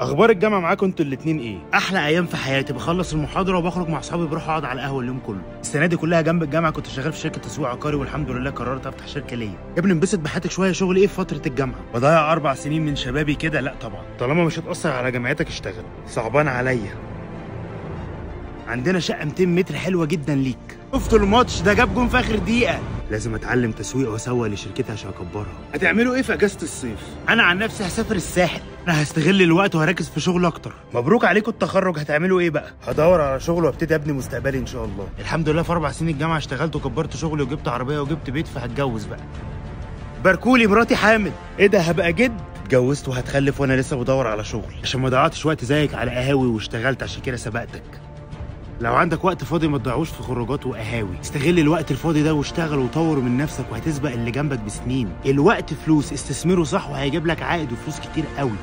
اخبار الجامعه معاكم انتوا الاتنين ايه؟ احلى ايام في حياتي، بخلص المحاضره وبخرج مع اصحابي بروح اقعد على القهوه اليوم كله. السنه دي كلها جنب الجامعه كنت شغال في شركه تسويق عقاري، والحمد لله قررت افتح شركه ليا. يا ابني انبسط بحياتك شويه. شغل ايه في فتره الجامعه؟ بضيع 4 سنين من شبابي كده؟ لا طبعا، طالما مش هتاثر على جامعتك اشتغل. صعبان عليا. عندنا شقه 200 متر حلوه جدا ليك. شفتوا الماتش ده؟ جاب جون في اخر دقيقه. لازم اتعلم تسويق واسوق لشركتي عشان اكبرها. هتعملوا ايه في اجازه الصيف؟ انا عن نفسي هسافر الساحل. انا هستغل الوقت وهركز في شغل اكتر. مبروك عليكم التخرج. هتعملوا ايه بقى؟ هدور على شغل وابتدي ابني مستقبلي ان شاء الله. الحمد لله في 4 سنين الجامعه اشتغلت وكبرت شغلي وجبت عربيه وجبت بيت، فهتجوز بقى. باركولي مراتي حامل. ايه ده؟ هبقى جد؟ اتجوزت وهتخلف وانا لسه بدور على شغل. عشان ما ضيعتش وقت زيك على قهاوي واشتغلت، عشان كده سبقتك. لو عندك وقت فاضي ما تضيعوش في خروجات وقهاوي. استغل الوقت الفاضي ده واشتغل وطور من نفسك وهتسبق اللي جنبك بسنين. الوقت فلوس، استثمره صح وهيجيب لك عائد وفلوس كتير قوي.